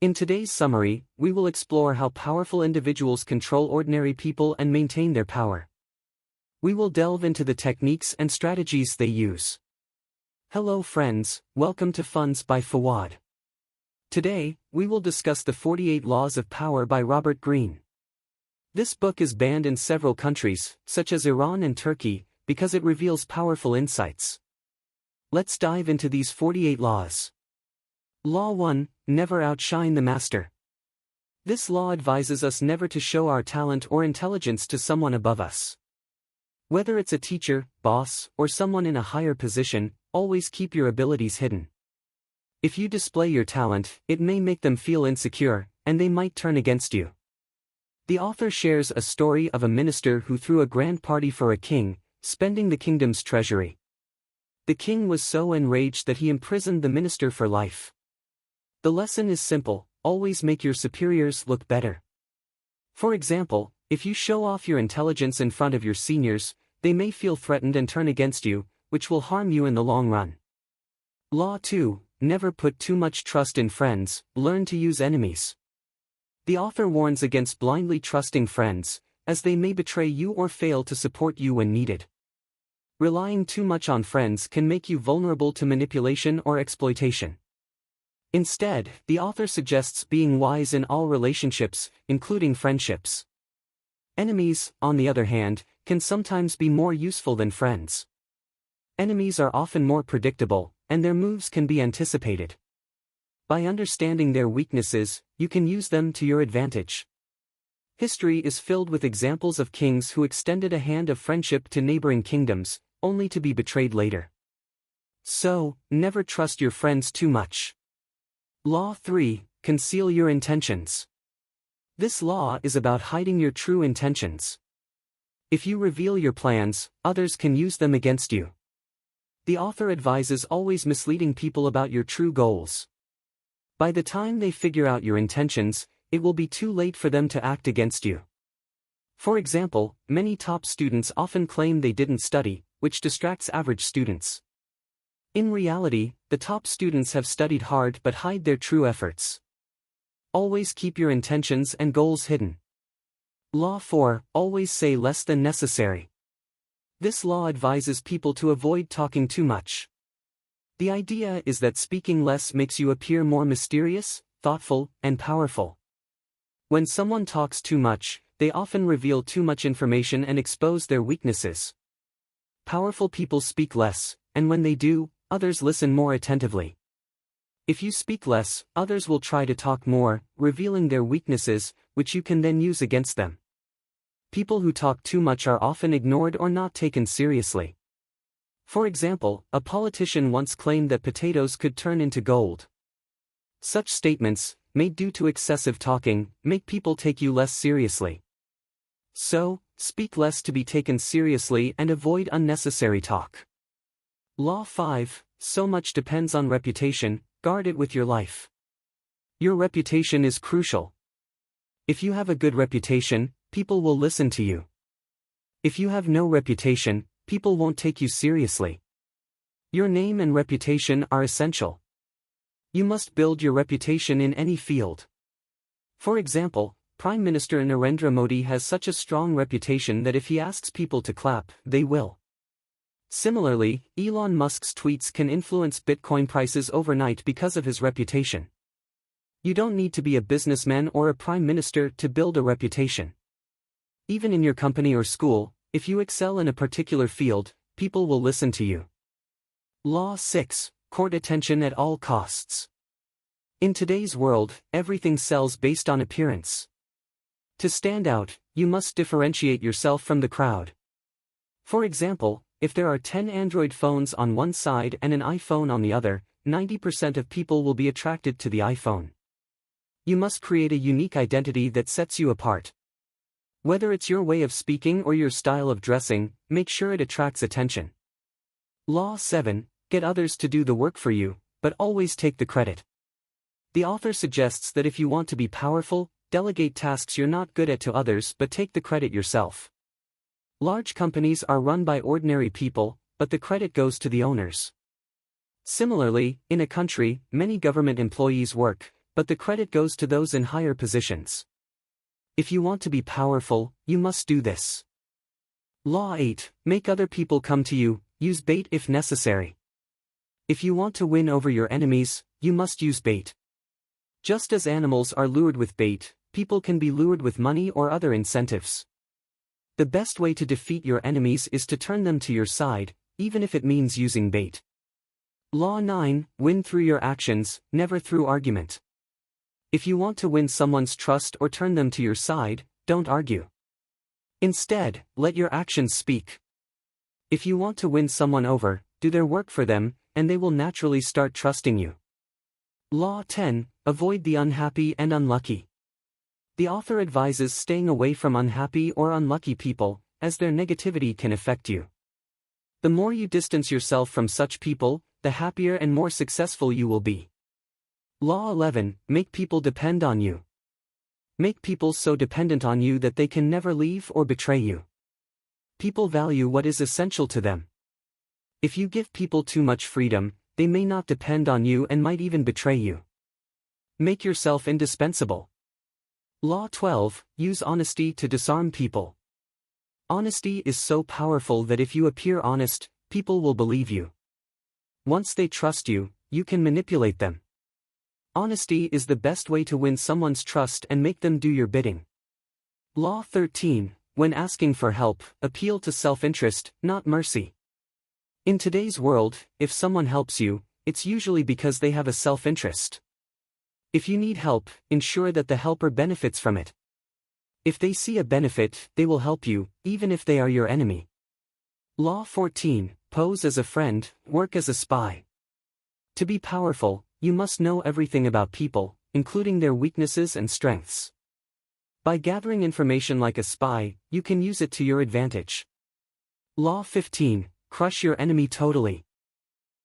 In today's summary, we will explore how powerful individuals control ordinary people and maintain their power. We will delve into the techniques and strategies they use. Hello friends, welcome to Funds by Fawad. Today, we will discuss the 48 Laws of Power by Robert Greene. This book is banned in several countries, such as Iran and Turkey, because it reveals powerful insights. Let's dive into these 48 laws. Law 1, Never outshine the master. This law advises us never to show our talent or intelligence to someone above us. Whether it's a teacher, boss, or someone in a higher position, always keep your abilities hidden. If you display your talent, it may make them feel insecure, and they might turn against you. The author shares a story of a minister who threw a grand party for a king, spending the kingdom's treasury. The king was so enraged that he imprisoned the minister for life. The lesson is simple: always make your superiors look better. For example, if you show off your intelligence in front of your seniors, they may feel threatened and turn against you, which will harm you in the long run. Law 2, Never put too much trust in friends, learn to use enemies. The author warns against blindly trusting friends, as they may betray you or fail to support you when needed. Relying too much on friends can make you vulnerable to manipulation or exploitation. Instead, the author suggests being wise in all relationships, including friendships. Enemies, on the other hand, can sometimes be more useful than friends. Enemies are often more predictable, and their moves can be anticipated. By understanding their weaknesses, you can use them to your advantage. History is filled with examples of kings who extended a hand of friendship to neighboring kingdoms, only to be betrayed later. So, never trust your friends too much. Law 3, Conceal your intentions. This law is about hiding your true intentions. If you reveal your plans, others can use them against you. The author advises always misleading people about your true goals. By the time they figure out your intentions, it will be too late for them to act against you. For example, many top students often claim they didn't study, which distracts average students. In reality, the top students have studied hard but hide their true efforts. Always keep your intentions and goals hidden. Law 4, Always say less than necessary. This law advises people to avoid talking too much. The idea is that speaking less makes you appear more mysterious, thoughtful, and powerful. When someone talks too much, they often reveal too much information and expose their weaknesses. Powerful people speak less, and when they do, others listen more attentively. If you speak less, others will try to talk more, revealing their weaknesses, which you can then use against them. People who talk too much are often ignored or not taken seriously. For example, a politician once claimed that potatoes could turn into gold. Such statements, made due to excessive talking, make people take you less seriously. So, speak less to be taken seriously and avoid unnecessary talk. Law 5, So much depends on reputation, guard it with your life. Your reputation is crucial. If you have a good reputation, people will listen to you. If you have no reputation, people won't take you seriously. Your name and reputation are essential. You must build your reputation in any field. For example, Prime Minister Narendra Modi has such a strong reputation that if he asks people to clap, they will. Similarly, Elon Musk's tweets can influence Bitcoin prices overnight because of his reputation. You don't need to be a businessman or a prime minister to build a reputation. Even in your company or school, if you excel in a particular field, people will listen to you. Law 6, Court attention at all costs. In today's world, everything sells based on appearance. To stand out, you must differentiate yourself from the crowd. For example, if there are 10 Android phones on one side and an iPhone on the other, 90% of people will be attracted to the iPhone. You must create a unique identity that sets you apart. Whether it's your way of speaking or your style of dressing, make sure it attracts attention. Law 7, Get others to do the work for you, but always take the credit. The author suggests that if you want to be powerful, delegate tasks you're not good at to others but take the credit yourself. Large companies are run by ordinary people, but the credit goes to the owners. Similarly, in a country, many government employees work, but the credit goes to those in higher positions. If you want to be powerful, you must do this. Law 8. Make other people come to you, use bait if necessary. If you want to win over your enemies, you must use bait. Just as animals are lured with bait, people can be lured with money or other incentives. The best way to defeat your enemies is to turn them to your side, even if it means using bait. Law 9. Win through your actions, never through argument. If you want to win someone's trust or turn them to your side, don't argue. Instead, let your actions speak. If you want to win someone over, do their work for them, and they will naturally start trusting you. Law 10. Avoid the unhappy and unlucky. The author advises staying away from unhappy or unlucky people, as their negativity can affect you. The more you distance yourself from such people, the happier and more successful you will be. Law 11. Make people depend on you. Make people so dependent on you that they can never leave or betray you. People value what is essential to them. If you give people too much freedom, they may not depend on you and might even betray you. Make yourself indispensable. Law 12. Use honesty to disarm people. Honesty is so powerful that if you appear honest, people will believe you. Once they trust you, you can manipulate them. Honesty is the best way to win someone's trust and make them do your bidding. Law 13. When asking for help, appeal to self-interest, not mercy. In today's world, if someone helps you, it's usually because they have a self-interest. If you need help, ensure that the helper benefits from it. If they see a benefit, they will help you, even if they are your enemy. Law 14. Pose as a friend, work as a spy. To be powerful, you must know everything about people, including their weaknesses and strengths. By gathering information like a spy, you can use it to your advantage. Law 15. Crush your enemy totally.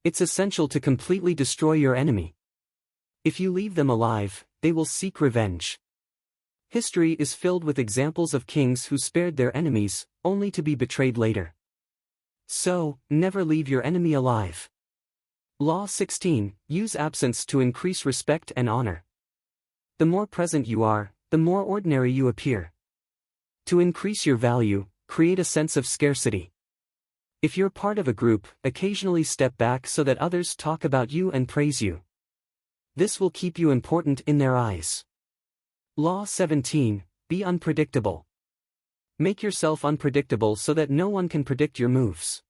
It's essential to completely destroy your enemy. If you leave them alive, they will seek revenge. History is filled with examples of kings who spared their enemies, only to be betrayed later. So, never leave your enemy alive. Law 16. Use absence to increase respect and honor. The more present you are, the more ordinary you appear. To increase your value, create a sense of scarcity. If you're part of a group, occasionally step back so that others talk about you and praise you. This will keep you important in their eyes. Law 17. Be unpredictable. Make yourself unpredictable so that no one can predict your moves.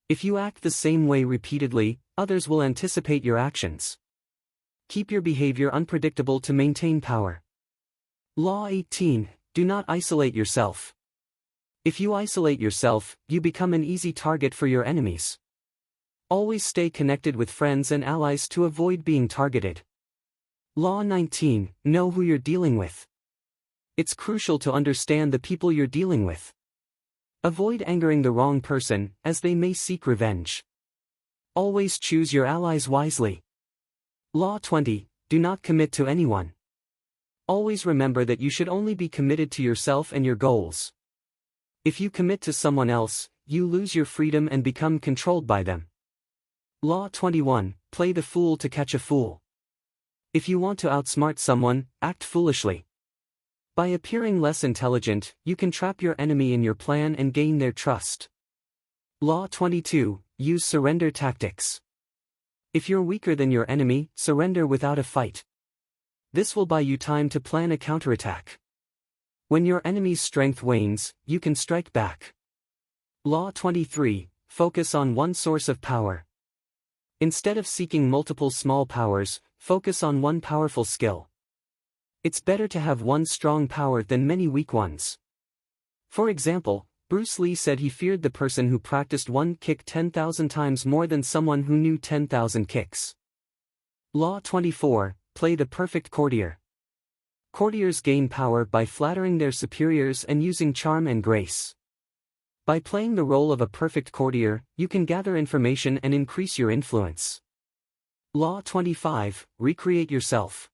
If you act the same way repeatedly, others will anticipate your actions. Keep your behavior unpredictable to maintain power. Law 18. Do not isolate yourself. If you isolate yourself, you become an easy target for your enemies. Always stay connected with friends and allies to avoid being targeted. Law 19. Know who you're dealing with. It's crucial to understand the people you're dealing with. Avoid angering the wrong person, as they may seek revenge. Always choose your allies wisely. Law 20. Do not commit to anyone. Always remember that you should only be committed to yourself and your goals. If you commit to someone else, you lose your freedom and become controlled by them. Law 21. Play the fool to catch a fool. If you want to outsmart someone, act foolishly. By appearing less intelligent, you can trap your enemy in your plan and gain their trust. Law 22. Use surrender tactics. If you're weaker than your enemy, surrender without a fight. This will buy you time to plan a counterattack. When your enemy's strength wanes, you can strike back. Law 23. Focus on one source of power. Instead of seeking multiple small powers, focus on one powerful skill. It's better to have one strong power than many weak ones. For example, Bruce Lee said he feared the person who practiced one kick 10,000 times more than someone who knew 10,000 kicks. Law 24. Play the perfect courtier. Courtiers gain power by flattering their superiors and using charm and grace. By playing the role of a perfect courtier, you can gather information and increase your influence. Law 25. Recreate yourself.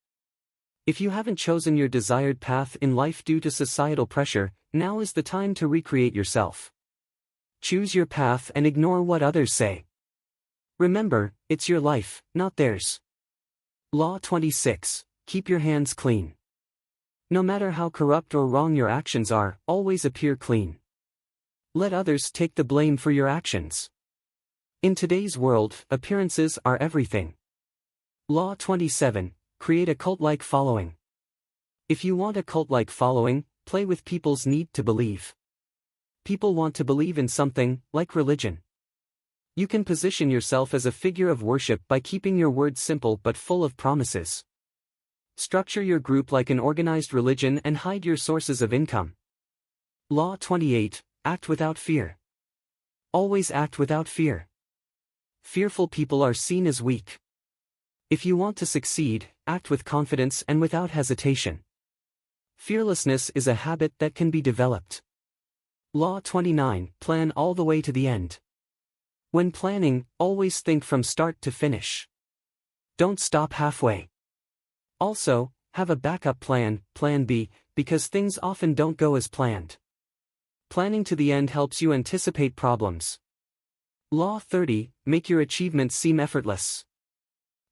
If you haven't chosen your desired path in life due to societal pressure, now is the time to recreate yourself. Choose your path and ignore what others say. Remember, it's your life, not theirs. Law 26. Keep your hands clean. No matter how corrupt or wrong your actions are, always appear clean. Let others take the blame for your actions. In today's world, appearances are everything. Law 27. Create a cult-like following. If you want a cult-like following, play with people's need to believe. People want to believe in something, like religion. You can position yourself as a figure of worship by keeping your words simple but full of promises. Structure your group like an organized religion and hide your sources of income. Law 28. Act without fear. Always act without fear. Fearful people are seen as weak. If you want to succeed, act with confidence and without hesitation. Fearlessness is a habit that can be developed. Law 29. Plan all the way to the end. When planning, always think from start to finish. Don't stop halfway. Also, have a backup plan, Plan B, because things often don't go as planned. Planning to the end helps you anticipate problems. Law 30. Make your achievements seem effortless.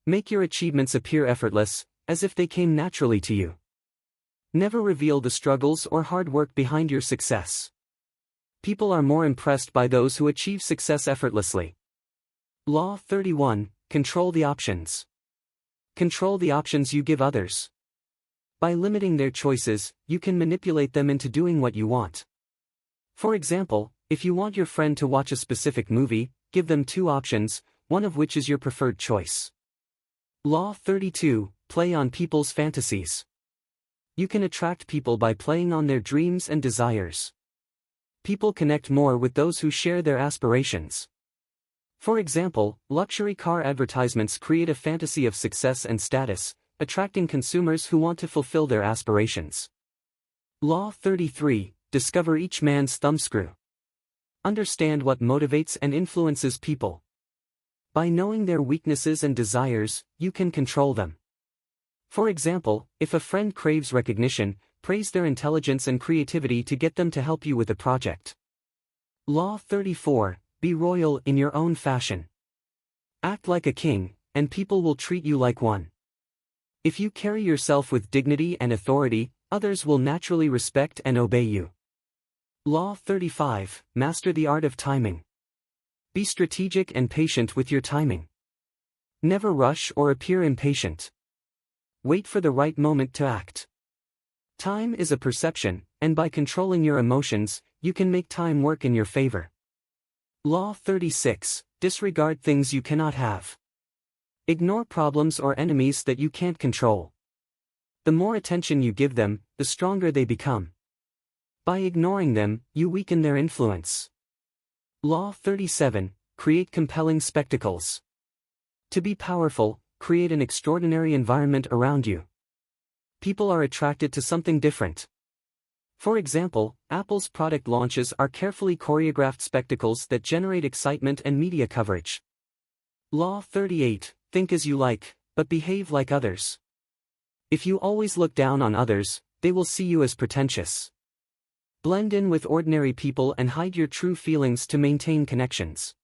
Make your achievements appear effortless, as if they came naturally to you. Never reveal the struggles or hard work behind your success. People are more impressed by those who achieve success effortlessly. Law 31. Control the options. Control the options you give others. By limiting their choices, you can manipulate them into doing what you want. For example, if you want your friend to watch a specific movie, give them 2 options, one of which is your preferred choice. Law 32. Play on people's fantasies. You can attract people by playing on their dreams and desires. People connect more with those who share their aspirations. For example, luxury car advertisements create a fantasy of success and status, attracting consumers who want to fulfill their aspirations. Law 33. Discover each man's thumbscrew. Understand what motivates and influences people. By knowing their weaknesses and desires, you can control them. For example, if a friend craves recognition, praise their intelligence and creativity to get them to help you with a project. Law 34. Be royal in your own fashion. Act like a king, and people will treat you like one. If you carry yourself with dignity and authority, others will naturally respect and obey you. Law 35. Master the art of timing. Be strategic and patient with your timing. Never rush or appear impatient. Wait for the right moment to act. Time is a perception, and by controlling your emotions, you can make time work in your favor. Law 36. Disregard things you cannot have. Ignore problems or enemies that you can't control. The more attention you give them, the stronger they become. By ignoring them, you weaken their influence. Law 37. Create compelling spectacles. To be powerful, create an extraordinary environment around you. People are attracted to something different. For example, Apple's product launches are carefully choreographed spectacles that generate excitement and media coverage. Law 38. Think as you like, but behave like others. If you always look down on others, they will see you as pretentious. Blend in with ordinary people and hide your true feelings to maintain connections.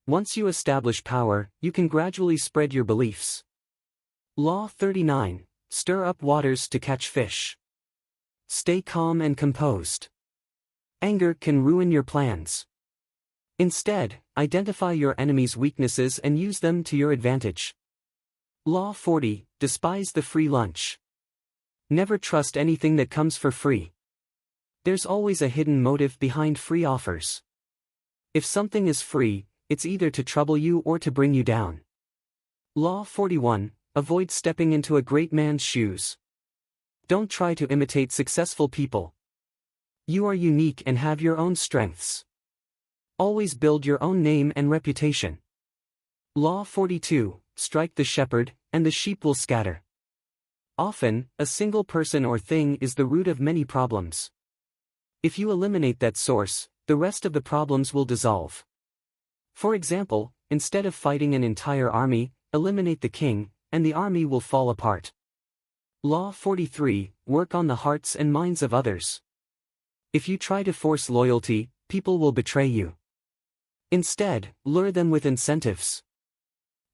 Once you establish power, you can gradually spread your beliefs. Law 39. Stir up waters to catch fish. Stay calm and composed. Anger can ruin your plans. Instead, identify your enemy's weaknesses and use them to your advantage. Law 40. Despise the free lunch. Never trust anything that comes for free. There's always a hidden motive behind free offers. If something is free, it's either to trouble you or to bring you down. Law 41. Avoid stepping into a great man's shoes. Don't try to imitate successful people. You are unique and have your own strengths. Always build your own name and reputation. Law 42. Strike the shepherd, and the sheep will scatter. Often, a single person or thing is the root of many problems. If you eliminate that source, the rest of the problems will dissolve. For example, instead of fighting an entire army, eliminate the king, and the army will fall apart. Law 43. Work on the hearts and minds of others. If you try to force loyalty, people will betray you. Instead, lure them with incentives.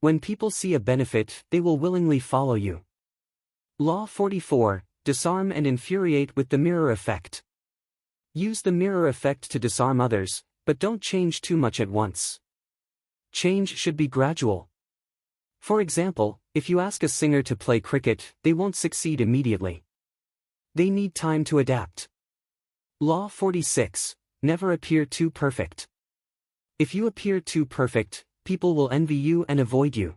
When people see a benefit, they will willingly follow you. Law 44, disarm and infuriate with the mirror effect. Use the mirror effect to disarm others, but don't change too much at once. Change should be gradual. For example, if you ask a singer to play cricket, they won't succeed immediately. They need time to adapt. Law 46, never appear too perfect. If you appear too perfect, people will envy you and avoid you.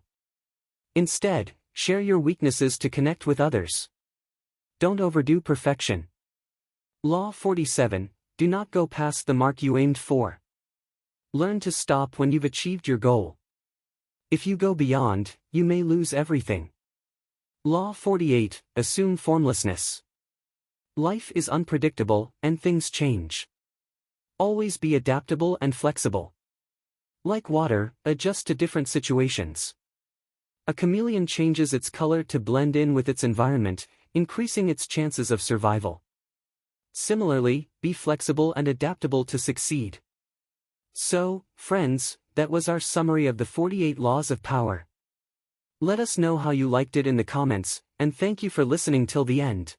Instead, share your weaknesses to connect with others. Don't overdo perfection. Law 47, do not go past the mark you aimed for. Learn to stop when you've achieved your goal. If you go beyond, you may lose everything. Law 48, assume formlessness. Life is unpredictable, and things change. Always be adaptable and flexible. Like water, adjust to different situations. A chameleon changes its color to blend in with its environment, increasing its chances of survival. Similarly, be flexible and adaptable to succeed. So, friends, that was our summary of the 48 laws of power. Let us know how you liked it in the comments, and thank you for listening till the end.